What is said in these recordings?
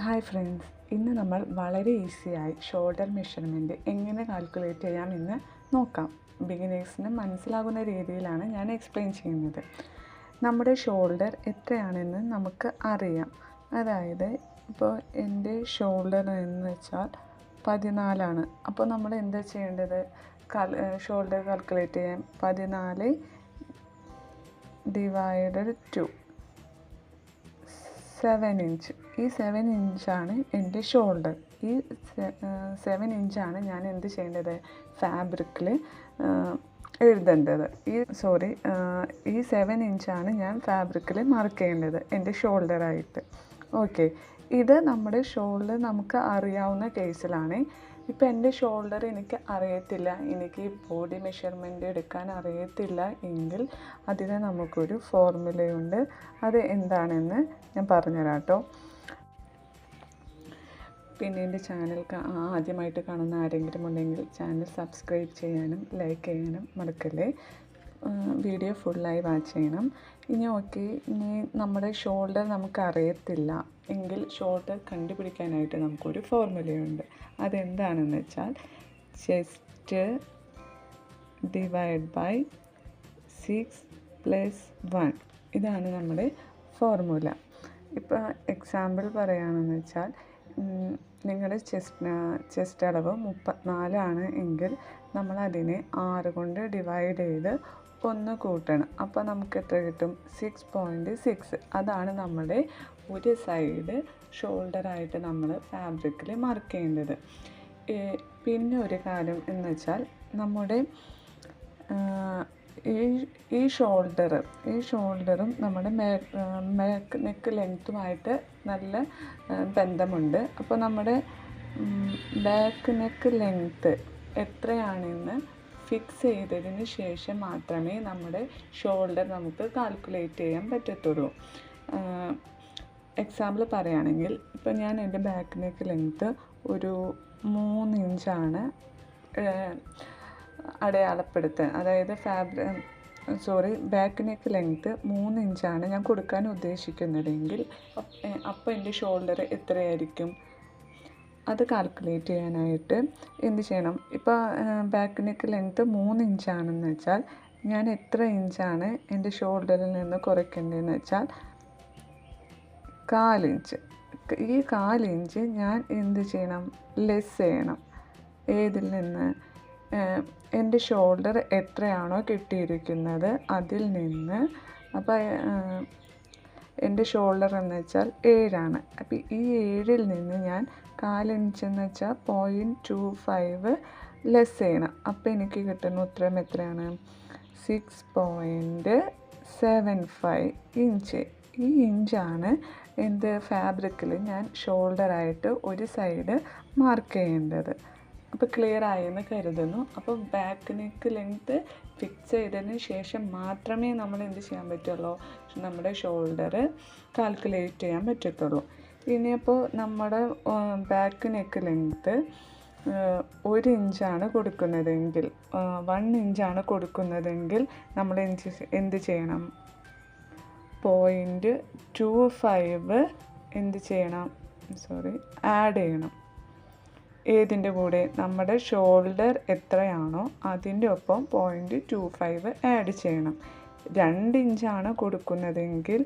Hi friends, ഇന്ന് നമ്മൾ വളരെ ഈസിയായി ഷോൾഡർ മെഷർമെൻറ്റ് എങ്ങനെ കാൽക്കുലേറ്റ് ചെയ്യാമെന്ന് നോക്കാം. ബിഗിനേഴ്സിന് മനസ്സിലാകുന്ന രീതിയിലാണ് ഞാൻ എക്സ്പ്ലെയിൻ ചെയ്യുന്നത്. നമ്മുടെ ഷോൾഡർ എത്രയാണെന്ന് നമുക്ക് അറിയാം. അതായത് ഇപ്പോൾ എൻ്റെ ഷോൾഡർ എന്ന് വെച്ചാൽ 14 അപ്പോൾ നമ്മൾ എന്താ ചെയ്യേണ്ടത്? ഷോൾഡർ കാൽക്കുലേറ്റ് ചെയ്യാൻ 14 ഡിവൈഡഡ് 2 7 ഇഞ്ച്. ഈ 7 ഇഞ്ചാണ് എൻ്റെ ഷോൾഡർ. ഈ 7 ഇഞ്ചാണ് ഞാൻ എന്ത് ചെയ്യേണ്ടത്? ഫാബ്രിക്കിൽ എഴുതേണ്ടത്. ഈ 7 ഇഞ്ചാണ് ഞാൻ ഫാബ്രിക്കിൽ മാർക്ക് ചെയ്യേണ്ടത് എൻ്റെ ഷോൾഡറായിട്ട്. ഓക്കെ, ഇത് നമ്മുടെ ഷോൾഡർ നമുക്ക് അറിയാവുന്ന കേസിലാണ്. ഇപ്പോൾ എൻ്റെ ഷോൾഡർ എനിക്ക് അറിയത്തില്ല, എനിക്ക് ബോഡി മെഷർമെൻറ്റ് എടുക്കാൻ അറിയത്തില്ല എങ്കിൽ അതിന് നമുക്കൊരു ഫോർമുലയുണ്ട്. അത് എന്താണെന്ന് ഞാൻ പറഞ്ഞുതരാം കേട്ടോ. പിന്നെ എൻ്റെ ചാനൽ ആദ്യമായിട്ട് കാണുന്ന ആരെങ്കിലും ഉണ്ടെങ്കിൽ ചാനൽ സബ്സ്ക്രൈബ് ചെയ്യാനും ലൈക്ക് ചെയ്യാനും മറക്കല്ലേ. വീഡിയോ ഫുള്ളായി വാച്ച് ചെയ്യണം. ഇനി നമ്മുടെ ഷോൾഡർ നമുക്ക് അറിയത്തില്ല എങ്കിൽ ഷോൾഡർ കണ്ടുപിടിക്കാനായിട്ട് നമുക്കൊരു ഫോർമുലയുണ്ട്. അതെന്താണെന്ന് വെച്ചാൽ ചെസ്റ്റ് ഡിവൈഡ് ബൈ 6+1. ഇതാണ് നമ്മുടെ ഫോർമുല. ഇപ്പോൾ എക്സാമ്പിൾ പറയുകയാണെന്ന് വെച്ചാൽ നിങ്ങളുടെ ചെസ്റ്റ് അളവ് 34 ആണ് എങ്കിൽ നമ്മളതിനെ 6 കൊണ്ട് ഡിവൈഡ് ചെയ്ത് 1 കൂട്ടണം. അപ്പോൾ നമുക്ക് എത്ര കിട്ടും? 6.6. അതാണ് നമ്മുടെ ഒരു സൈഡ് ഷോൾഡറായിട്ട് നമ്മൾ ഫാബ്രിക്കിൽ മാർക്ക് ചെയ്യേണ്ടത്. പിന്നെ ഒരു കാര്യം എന്ന് വെച്ചാൽ നമ്മുടെ ഈ ഷോൾഡറും നമ്മുടെ നെക്ക് ലെങ്ത്തുമായിട്ട് നല്ല ബന്ധമുണ്ട്. അപ്പോൾ നമ്മുടെ ബാക്ക് നെക്ക് ലെങ്ത്ത് എത്രയാണെന്ന് ഫിക്സ് ചെയ്തതിന് ശേഷം മാത്രമേ നമ്മുടെ ഷോൾഡർ നമുക്ക് കാൽക്കുലേറ്റ് ചെയ്യാൻ പറ്റത്തുള്ളൂ. എക്സാമ്പിൾ പറയുകയാണെങ്കിൽ ഇപ്പോൾ ഞാൻ എൻ്റെ ബാക്ക് നെക്ക് ലെങ്ത്ത് ഒരു 3 ഇഞ്ചാണ് അടയാളപ്പെടുത്താൻ, അതായത് ബാക്ക് നെക്ക് ലെങ്ത്ത് 3 ഇഞ്ചാണ് ഞാൻ കൊടുക്കാൻ ഉദ്ദേശിക്കുന്നതെങ്കിൽ അപ്പോൾ എൻ്റെ ഷോൾഡർ എത്രയായിരിക്കും? അത് കാൽക്കുലേറ്റ് ചെയ്യാനായിട്ട് എന്ത് ചെയ്യണം? ഇപ്പോൾ ബാക്ക് നെക്ക് ലെങ്ത്ത് 3 ഇഞ്ചാണെന്ന് വെച്ചാൽ ഞാൻ എത്ര ഇഞ്ചാണ് എൻ്റെ ഷോൾഡറിൽ നിന്ന് കുറയ്ക്കേണ്ടതെന്ന് വെച്ചാൽ 1/4 ഇഞ്ച്. ഈ 1/4 ഇഞ്ച് ഞാൻ എന്ത് ചെയ്യണം? ലെസ് ചെയ്യണം. ഏതിൽ നിന്ന്? എൻ്റെ ഷോൾഡർ എത്രയാണോ കിട്ടിയിരിക്കുന്നത് അതിൽ നിന്ന്. അപ്പോൾ എൻ്റെ ഷോൾഡർ എന്ന് വെച്ചാൽ 7 ആണ്. അപ്പോൾ ഈ 7ൽ നിന്ന് ഞാൻ 1/4 ഇഞ്ച് എന്ന് വെച്ചാൽ 0.25 ലെസ് ചെയ്യണം. അപ്പോൾ എനിക്ക് കിട്ടുന്ന ഉത്തരം എത്രയാണ്? 6.75 ഇഞ്ച്. ഈ ഇഞ്ചാണ് എൻ്റെ ഫാബ്രിക്കിൽ ഞാൻ ഷോൾഡറായിട്ട് ഒരു സൈഡ് മാർക്ക് ചെയ്യേണ്ടത്. അപ്പോൾ ക്ലിയർ ആയെന്ന് കരുതുന്നു. അപ്പോൾ ബാക്ക് നെക്ക് ലെങ്ത്ത് ഫിക്സ് ചെയ്തതിന് ശേഷം മാത്രമേ നമ്മൾ എന്ത് ചെയ്യാൻ പറ്റുള്ളൂ? നമ്മുടെ ഷോൾഡർ കാൽക്കുലേറ്റ് ചെയ്യാൻ പറ്റത്തുള്ളൂ. ഇനിയിപ്പോൾ നമ്മുടെ ബാക്ക് നെക്ക് ലെങ്ത്ത് 1 ഇഞ്ചാണ് കൊടുക്കുന്നതെങ്കിൽ 1 ഇഞ്ചാണ് കൊടുക്കുന്നതെങ്കിൽ നമ്മൾ എന്ത് ചെയ്യണം? 0.25 എന്ത് ചെയ്യണം? ആഡ് ചെയ്യണം. ഏതിൻ്റെ കൂടെ? നമ്മുടെ ഷോൾഡർ എത്രയാണോ അതിൻ്റെ ഒപ്പം 0.25 ആഡ് ചെയ്യണം. 2 ഇഞ്ചാണ് കൊടുക്കുന്നതെങ്കിൽ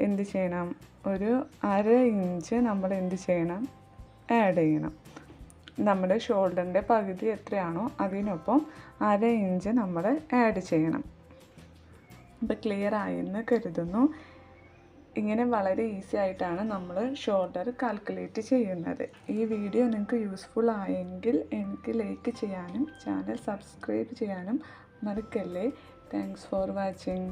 എന്ത് ചെയ്യണം? ഒരു 1/2 ഇഞ്ച് നമ്മൾ എന്ത് ചെയ്യണം? ആഡ് ചെയ്യണം. നമ്മുടെ ഷോൾഡറിൻ്റെ പകുതി എത്രയാണോ അതിനൊപ്പം 1/2 ഇഞ്ച് നമ്മൾ ആഡ് ചെയ്യണം. അപ്പോൾ ക്ലിയർ ആയെന്ന് കരുതുന്നു. ഇങ്ങനെ വളരെ ഈസി ആയിട്ടാണ് നമ്മൾ ഷോൾഡർ കാൽക്കുലേറ്റ് ചെയ്യുന്നത്. ഈ വീഡിയോ നിങ്ങൾക്ക് യൂസ്ഫുൾ ആയെങ്കിൽ എനിക്ക് ലൈക്ക് ചെയ്യാനും ചാനൽ സബ്സ്ക്രൈബ് ചെയ്യാനും മറക്കല്ലേ. Thanks for watching.